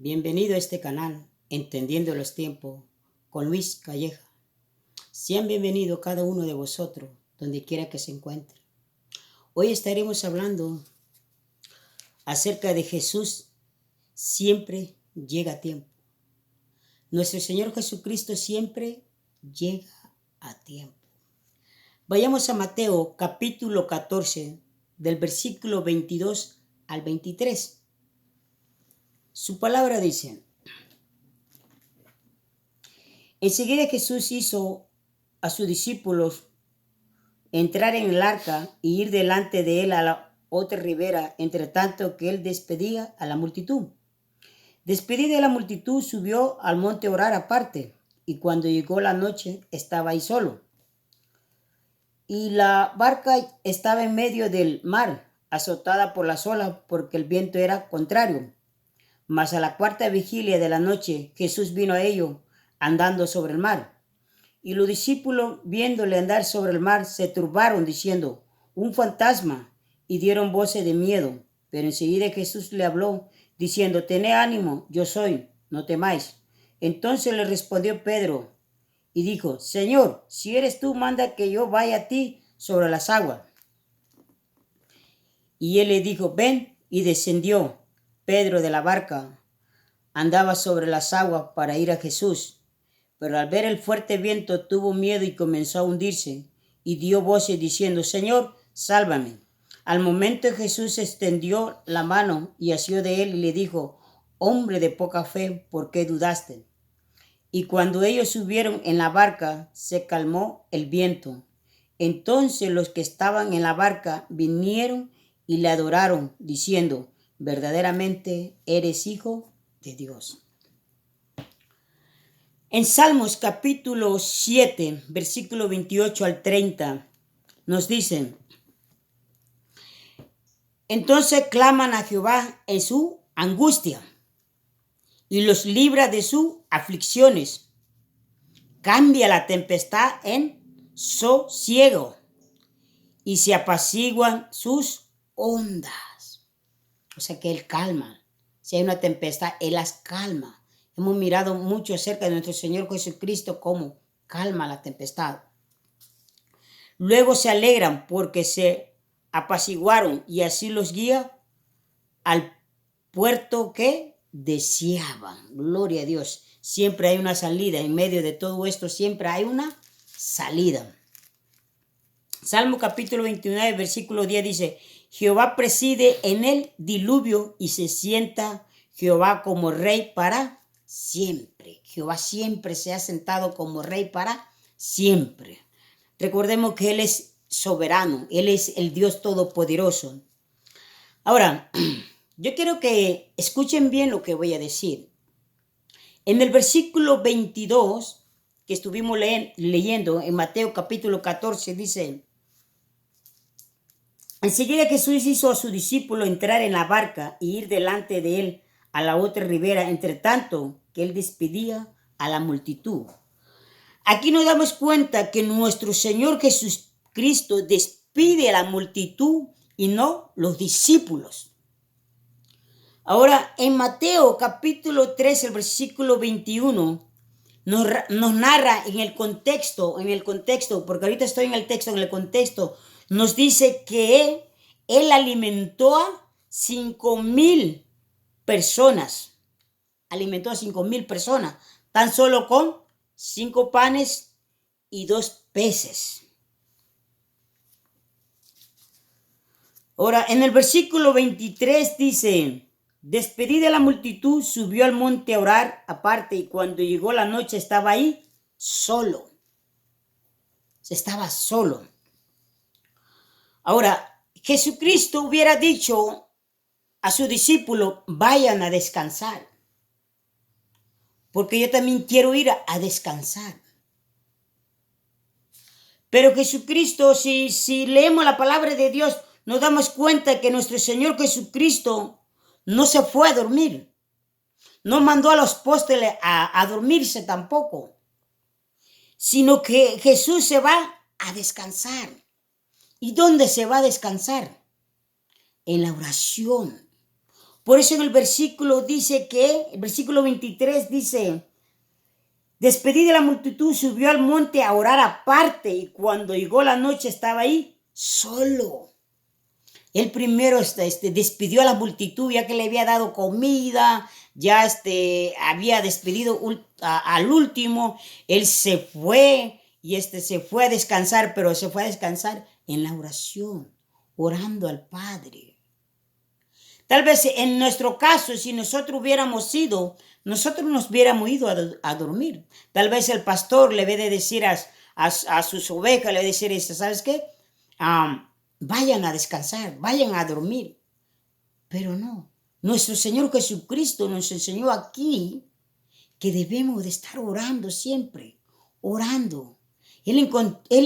Bienvenido a este canal, Entendiendo los Tiempos, con Luis Calleja. Sean bienvenidos cada uno de vosotros, donde quiera que se encuentre. Hoy estaremos hablando acerca de Jesús siempre llega a tiempo. Nuestro Señor Jesucristo siempre llega a tiempo. Vayamos a Mateo capítulo 14, del versículo 22 al 23. Su palabra dice: enseguida Jesús hizo a sus discípulos entrar en el arca y ir delante de él a la otra ribera, entre tanto que él despedía a la multitud. Despedida la multitud, subió al monte a orar aparte, y cuando llegó la noche estaba ahí solo. Y la barca estaba en medio del mar, azotada por las olas, porque el viento era contrario. Mas a la cuarta vigilia de la noche Jesús vino a ellos andando sobre el mar. Y los discípulos, viéndole andar sobre el mar, se turbaron, diciendo: un fantasma, y dieron voces de miedo. Pero enseguida Jesús le habló, diciendo: tened ánimo, yo soy, no temáis. Entonces le respondió Pedro y dijo: Señor, si eres tú, manda que yo vaya a ti sobre las aguas. Y él le dijo: ven. Y descendió Pedro de la barca, andaba sobre las aguas para ir a Jesús. Pero al ver el fuerte viento tuvo miedo y comenzó a hundirse, y dio voces diciendo: Señor, sálvame. Al momento Jesús extendió la mano y asió de él y le dijo: hombre de poca fe, ¿por qué dudaste? Y cuando ellos subieron en la barca, se calmó el viento. Entonces los que estaban en la barca vinieron y le adoraron, diciendo: verdaderamente eres hijo de Dios. En Salmos capítulo 7, versículo 28 al 30, nos dicen: entonces claman a Jehová en su angustia y los libra de sus aflicciones. Cambia la tempestad en sosiego y se apaciguan sus ondas. O sea que Él calma. Si hay una tempestad, Él las calma. Hemos mirado mucho acerca de nuestro Señor Jesucristo, cómo calma la tempestad. Luego se alegran porque se apaciguaron, y así los guía al puerto que deseaban. Gloria a Dios. Siempre hay una salida. En medio de todo esto siempre hay una salida. Salmo capítulo 29, versículo 10 dice: Jehová preside en el diluvio y se sienta Jehová como rey para siempre. Jehová siempre se ha sentado como rey para siempre. Recordemos que Él es soberano, Él es el Dios todopoderoso. Ahora, yo quiero que escuchen bien lo que voy a decir. En el versículo 22 que estuvimos leyendo en Mateo capítulo 14 dice: enseguida Jesús hizo a su discípulo entrar en la barca y ir delante de él a la otra ribera, entre tanto que él despedía a la multitud. Aquí nos damos cuenta que nuestro Señor Jesucristo despide a la multitud y no los discípulos. Ahora, en Mateo capítulo 3, el versículo 21, nos narra en el contexto, porque ahorita estoy en el contexto, nos dice que él alimentó a 5,000 personas. Alimentó a 5,000 personas, tan solo con 5 panes y 2 peces. Ahora, en el versículo 23 dice: despedida la multitud, subió al monte a orar aparte, y cuando llegó la noche estaba ahí solo. Estaba solo. Ahora, Jesucristo hubiera dicho a su discípulo: vayan a descansar, porque yo también quiero ir a descansar. Pero Jesucristo, si leemos la palabra de Dios, nos damos cuenta que nuestro Señor Jesucristo no se fue a dormir. No mandó a los apóstoles a dormirse tampoco, sino que Jesús se va a descansar. ¿Y dónde se va a descansar? En la oración. Por eso en el versículo dice que, el versículo 23 dice, despedida de la multitud, subió al monte a orar aparte y cuando llegó la noche estaba ahí solo. Él primero despidió a la multitud ya que le había dado comida, ya había despedido al último. Él se fue y se fue a descansar, pero se fue a descansar en la oración, orando al Padre. Tal vez en nuestro caso, si nosotros hubiéramos ido, nosotros nos hubiéramos ido a dormir. Tal vez el pastor le debe de decir a sus ovejas, le debe decir, ¿sabes qué? Vayan a descansar, vayan a dormir. Pero no, nuestro Señor Jesucristo nos enseñó aquí que debemos de estar orando siempre, orando. Él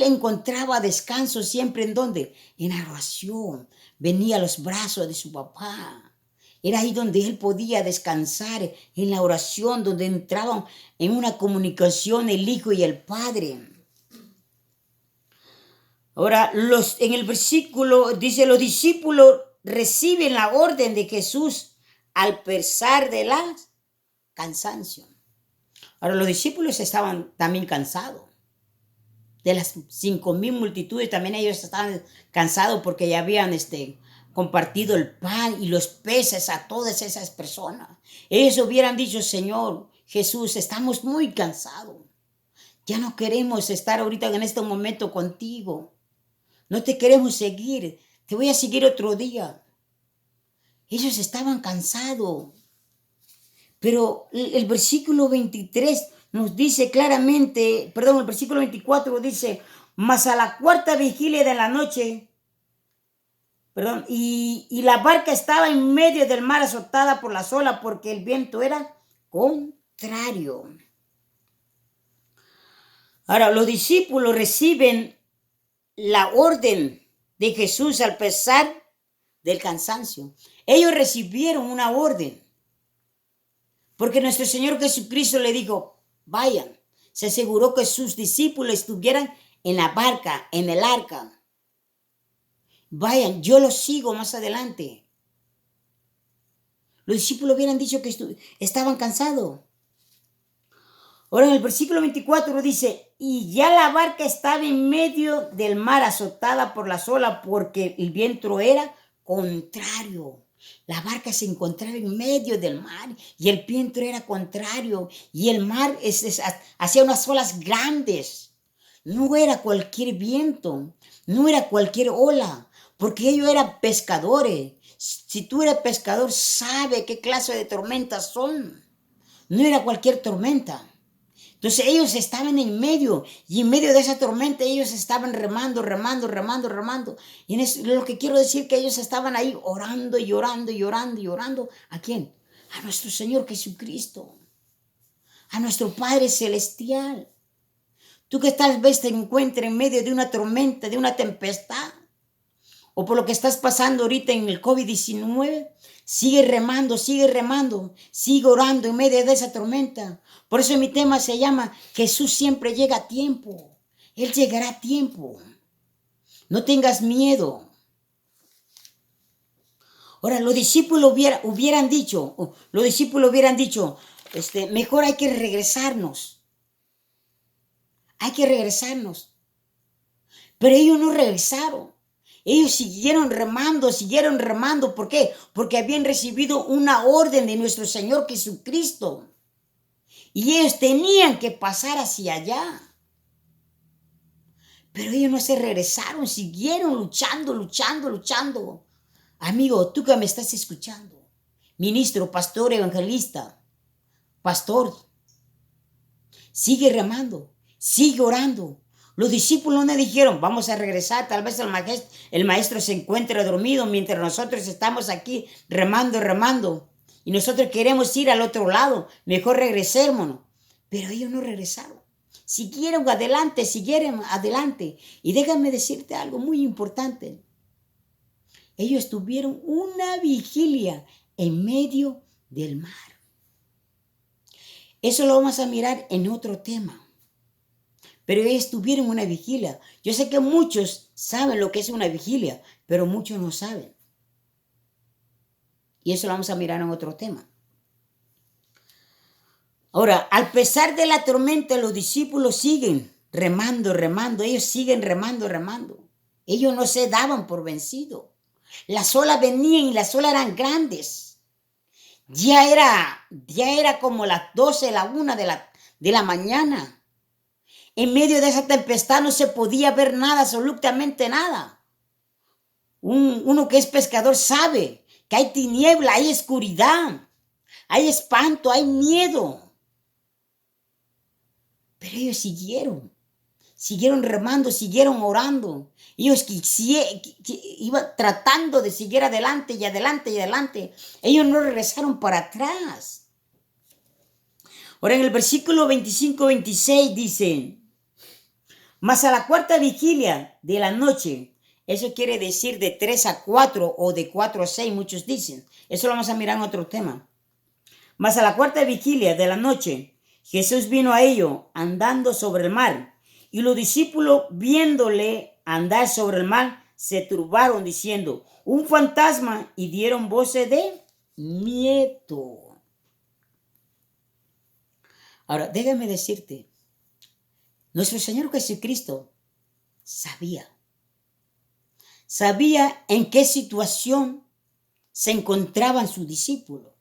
encontraba descanso siempre ¿en dónde? En la oración. Venía a los brazos de su papá. Era ahí donde él podía descansar, en la oración, donde entraban en una comunicación el Hijo y el Padre. Ahora, en el versículo dice, los discípulos reciben la orden de Jesús al pesar de la cansancio. Ahora, los discípulos estaban también cansados. De las 5,000 multitudes, también ellos estaban cansados porque ya habían compartido el pan y los peces a todas esas personas. Ellos hubieran dicho, Señor Jesús, estamos muy cansados. Ya no queremos estar ahorita en este momento contigo. No te queremos seguir. Te voy a seguir otro día. Ellos estaban cansados. Pero el versículo 23 nos dice claramente, perdón, el versículo 24 dice, mas a la cuarta vigilia de la noche, y la barca estaba en medio del mar azotada por las olas porque el viento era contrario. Ahora, los discípulos reciben la orden de Jesús al pesar del cansancio. Ellos recibieron una orden. Porque nuestro Señor Jesucristo le dijo, vayan. Se aseguró que sus discípulos estuvieran en la barca, en el arca. Vayan, yo los sigo más adelante. Los discípulos hubieran dicho que estaban cansados. Ahora en el versículo 24 dice, y ya la barca estaba en medio del mar azotada por las olas porque el viento era contrario. La barca se encontraba en medio del mar y el viento era contrario y el mar hacía unas olas grandes. No era cualquier viento, no era cualquier ola, porque ellos eran pescadores. Si tú eres pescador, sabe qué clase de tormentas son. No era cualquier tormenta. Entonces ellos estaban en medio y en medio de esa tormenta ellos estaban remando. Y lo que quiero decir que ellos estaban ahí orando y orando y orando y orando. ¿A quién? A nuestro Señor Jesucristo. A nuestro Padre Celestial. Tú que tal vez te encuentres en medio de una tormenta, de una tempestad, o por lo que estás pasando ahorita en el COVID-19, sigue remando, sigue orando en medio de esa tormenta. Por eso mi tema se llama Jesús siempre llega a tiempo. Él llegará a tiempo. No tengas miedo. Ahora, los discípulos hubieran dicho, mejor hay que regresarnos. Hay que regresarnos. Pero ellos no regresaron. Ellos siguieron remando. ¿Por qué? Porque habían recibido una orden de nuestro Señor Jesucristo. Y ellos tenían que pasar hacia allá. Pero ellos no se regresaron, siguieron luchando. Amigo, tú que me estás escuchando, ministro, pastor, evangelista, pastor, sigue remando, sigue orando. Los discípulos no dijeron, vamos a regresar, tal vez el maestro se encuentre dormido mientras nosotros estamos aquí remando. Y nosotros queremos ir al otro lado, mejor regresémonos. Pero ellos no regresaron. Siguieron adelante. Y déjame decirte algo muy importante. Ellos tuvieron una vigilia en medio del mar. Eso lo vamos a mirar en otro tema. Pero ellos tuvieron una vigilia. Yo sé que muchos saben lo que es una vigilia, pero muchos no saben. Y eso lo vamos a mirar en otro tema. Ahora, al pesar de la tormenta, los discípulos siguen remando, remando. Ellos siguen remando, remando. Ellos no se daban por vencidos. Las olas venían y las olas eran grandes. Ya era como las 12, la 1 de la mañana. En medio de esa tempestad no se podía ver nada, absolutamente nada. Uno que es pescador sabe que hay tiniebla, hay oscuridad, hay espanto, hay miedo. Pero ellos siguieron remando, siguieron orando. Ellos iban tratando de seguir adelante y adelante y adelante. Ellos no regresaron para atrás. Ahora en el versículo 25-26 dice, mas a la cuarta vigilia de la noche, eso quiere decir de 3 a 4 o de 4 a 6, muchos dicen. Eso lo vamos a mirar en otro tema. Mas a la cuarta vigilia de la noche, Jesús vino a ellos andando sobre el mar. Y los discípulos, viéndole andar sobre el mar, se turbaron diciendo, un fantasma, y dieron voces de miedo. Ahora, déjame decirte, nuestro Señor Jesucristo sabía en qué situación se encontraban sus discípulos.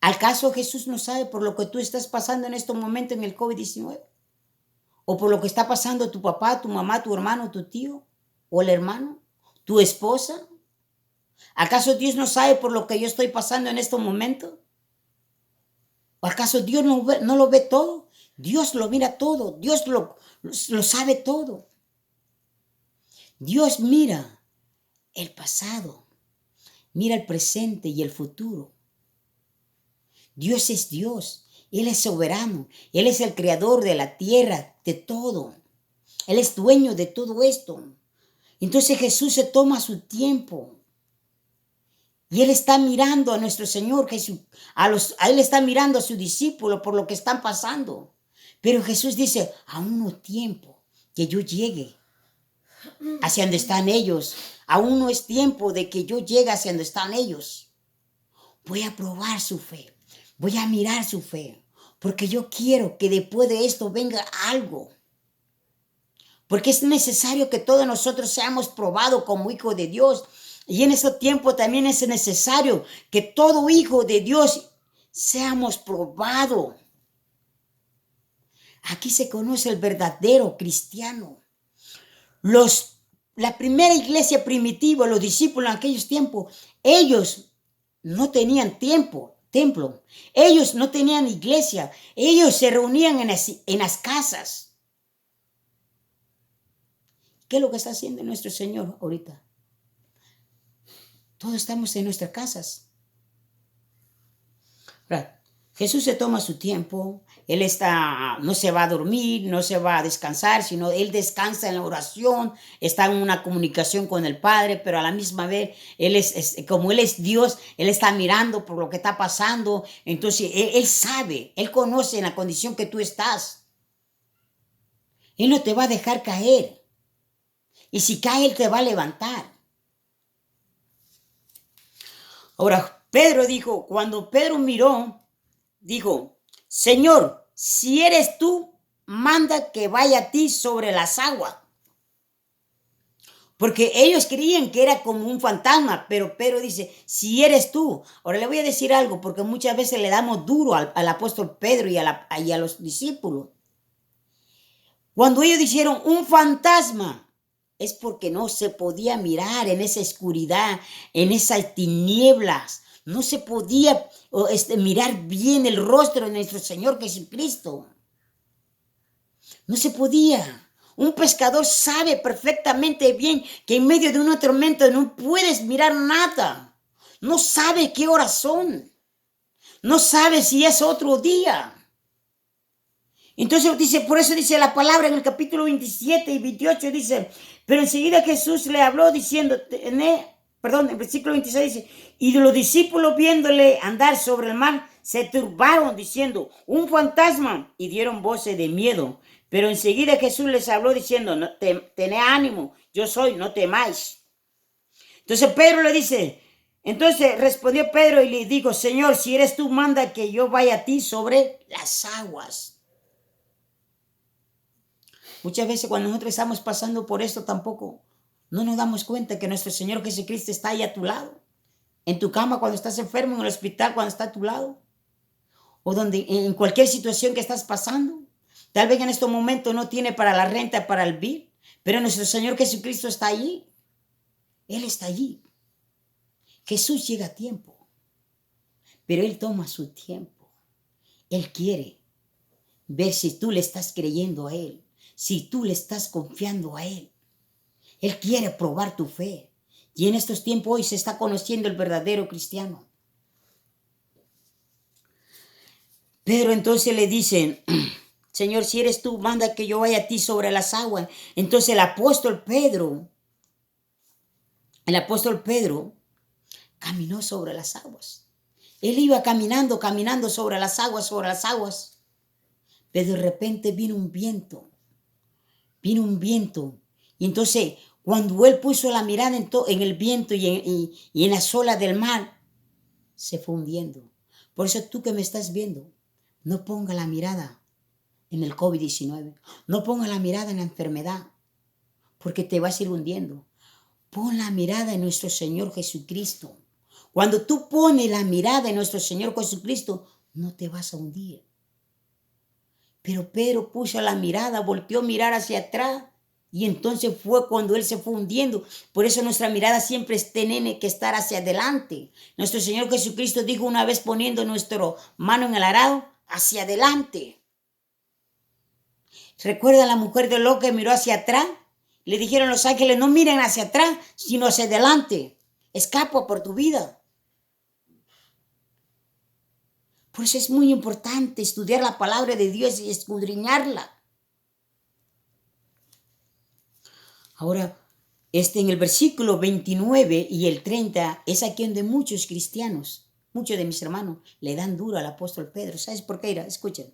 ¿Acaso Jesús no sabe por lo que tú estás pasando en este momento en el COVID-19? ¿O por lo que está pasando tu papá, tu mamá, tu hermano, tu tío? ¿O el hermano? ¿Tu esposa? ¿Acaso Dios no sabe por lo que yo estoy pasando en este momento? ¿O acaso Dios no lo ve todo? Dios lo mira todo. Dios lo sabe todo. Dios mira el pasado, mira el presente y el futuro. Dios es Dios. Él es soberano. Él es el creador de la tierra, de todo. Él es dueño de todo esto. Entonces Jesús se toma su tiempo. Y Él está mirando a nuestro Señor Jesús. Él está mirando a sus discípulos por lo que están pasando. Pero Jesús dice, aún no es tiempo que yo llegue hacia donde están ellos. Aún no es tiempo de que yo llegue hacia donde están ellos. Voy a probar su fe. Voy a mirar su fe. Porque yo quiero que después de esto venga algo. Porque es necesario que todos nosotros seamos probados como hijos de Dios. Y en ese tiempo también es necesario que todo hijo de Dios seamos probados. Aquí se conoce el verdadero cristiano. La primera iglesia primitiva, los discípulos en aquellos tiempos, ellos no tenían templo. Ellos no tenían iglesia. Ellos se reunían en las casas. ¿Qué es lo que está haciendo nuestro Señor ahorita? Todos estamos en nuestras casas. Jesús se toma su tiempo. Él no se va a dormir, no se va a descansar, sino Él descansa en la oración, está en una comunicación con el Padre, pero a la misma vez, como Él es Dios, Él está mirando por lo que está pasando. Entonces, Él sabe, Él conoce en la condición que tú estás. Él no te va a dejar caer. Y si cae, Él te va a levantar. Ahora, Pedro dijo, cuando Pedro miró, dijo, Señor, si eres tú, manda que vaya a ti sobre las aguas. Porque ellos creían que era como un fantasma, pero Pedro dice, si eres tú. Ahora le voy a decir algo, porque muchas veces le damos duro al apóstol Pedro y a los discípulos. Cuando ellos dijeron un fantasma, es porque no se podía mirar en esa oscuridad, en esas tinieblas. No se podía mirar bien el rostro de nuestro Señor Jesucristo. No se podía. Un pescador sabe perfectamente bien que en medio de una tormenta no puedes mirar nada. No sabe qué horas son. No sabe si es otro día. Entonces por eso dice la palabra en el capítulo 27 y 28, dice, pero enseguida Jesús le habló diciendo, en el versículo 26 dice, y los discípulos viéndole andar sobre el mar, se turbaron diciendo, un fantasma, y dieron voces de miedo. Pero enseguida Jesús les habló diciendo, no, tened ánimo, yo soy, no temáis. Entonces Pedro le dice, Entonces respondió Pedro y le dijo, Señor, si eres tú, manda que yo vaya a ti sobre las aguas. Muchas veces cuando nosotros estamos pasando por esto tampoco no nos damos cuenta que nuestro Señor Jesucristo está ahí a tu lado. En tu cama cuando estás enfermo, en el hospital cuando está a tu lado. O donde, en cualquier situación que estás pasando. Tal vez en estos momentos no tiene para la renta, para el bill, pero nuestro Señor Jesucristo está allí. Él está allí. Jesús llega a tiempo, pero Él toma su tiempo. Él quiere ver si tú le estás creyendo a Él, si tú le estás confiando a Él. Él quiere probar tu fe. Y en estos tiempos hoy se está conociendo el verdadero cristiano. Pedro entonces le dice, Señor, si eres tú, manda que yo vaya a ti sobre las aguas. Entonces el apóstol Pedro caminó sobre las aguas. Él iba caminando sobre las aguas. Pero de repente vino un viento. Y entonces, cuando él puso la mirada en el viento y en las olas del mar, se fue hundiendo. Por eso tú que me estás viendo, no ponga la mirada en el COVID-19. No ponga la mirada en la enfermedad, porque te vas a ir hundiendo. Pon la mirada en nuestro Señor Jesucristo. Cuando tú pones la mirada en nuestro Señor Jesucristo, no te vas a hundir. Pero Pedro puso la mirada, volteó a mirar hacia atrás y entonces fue cuando él se fue hundiendo. Por eso nuestra mirada siempre tiene que estar hacia adelante. Nuestro Señor Jesucristo dijo una vez poniendo nuestra mano en el arado, hacia adelante. ¿Recuerda la mujer de Lot que miró hacia atrás? Le dijeron los ángeles, no miren hacia atrás, sino hacia adelante. Escapa por tu vida. Por eso es muy importante estudiar la palabra de Dios y escudriñarla. Ahora, en el versículo 29 y el 30 es aquí donde muchos cristianos, muchos de mis hermanos, le dan duro al apóstol Pedro. ¿Sabes por qué? Escuchen.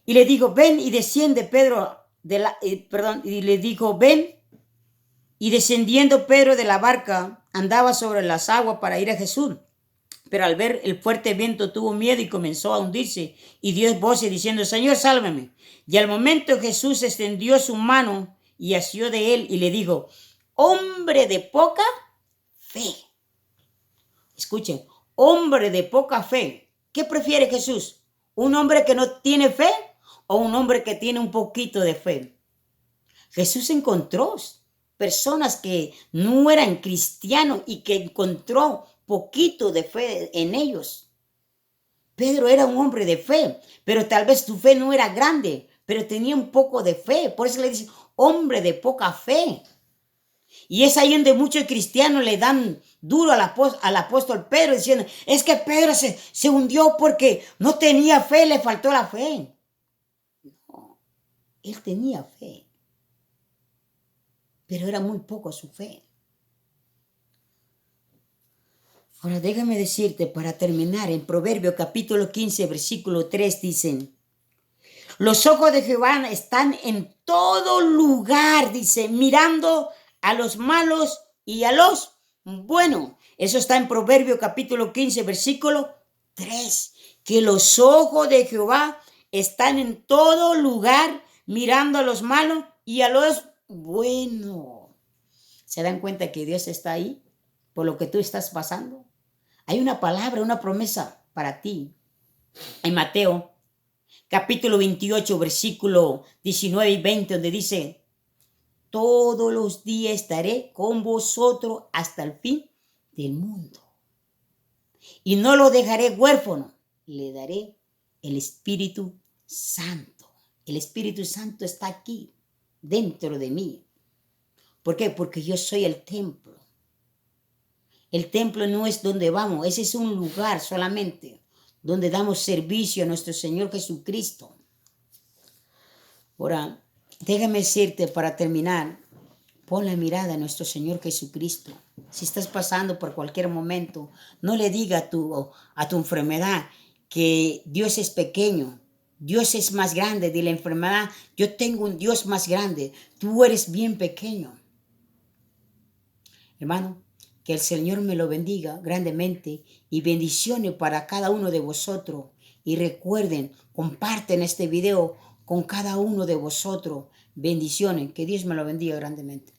Y le dijo, ven y desciende Pedro, y le dijo, ven. Y descendiendo Pedro de la barca, andaba sobre las aguas para ir a Jesús. Pero al ver el fuerte viento tuvo miedo y comenzó a hundirse. Y dio voces diciendo, Señor, sálvame. Y al momento Jesús extendió su mano y asió de él y le dijo, hombre de poca fe. Escuchen, hombre de poca fe. ¿Qué prefiere Jesús? ¿Un hombre que no tiene fe o un hombre que tiene un poquito de fe? Jesús encontró personas que no eran cristianos y que encontró poquito de fe en ellos. Pedro era un hombre de fe, pero tal vez tu fe no era grande, pero tenía un poco de fe. Por eso le dice, hombre de poca fe. Y es ahí donde muchos cristianos le dan duro al apóstol Pedro, diciendo, es que Pedro se hundió porque no tenía fe, le faltó la fe. No, él tenía fe, pero era muy poco su fe. Ahora déjame decirte para terminar, en Proverbio capítulo 15, versículo 3 dicen, los ojos de Jehová están en todo lugar, dice, mirando a los malos y a los buenos. Eso está en Proverbio capítulo 15, versículo 3, que los ojos de Jehová están en todo lugar, mirando a los malos y a los buenos. ¿Se dan cuenta que Dios está ahí por lo que tú estás pasando? Hay una palabra, una promesa para ti. En Mateo, capítulo 28, versículo 19 y 20, donde dice, todos los días estaré con vosotros hasta el fin del mundo. Y no lo dejaré huérfano, le daré el Espíritu Santo. El Espíritu Santo está aquí, dentro de mí. ¿Por qué? Porque yo soy el templo. El templo no es donde vamos, ese es un lugar solamente donde damos servicio a nuestro Señor Jesucristo. Ahora, déjame decirte para terminar, pon la mirada a nuestro Señor Jesucristo. Si estás pasando por cualquier momento, no le diga a tu enfermedad que Dios es pequeño, Dios es más grande. De la enfermedad, yo tengo un Dios más grande, tú eres bien pequeño. Hermano, Que el Señor me lo bendiga grandemente y bendiciones para cada uno de vosotros. Y recuerden, comparten este video con cada uno de vosotros. Bendiciones. Que Dios me lo bendiga grandemente.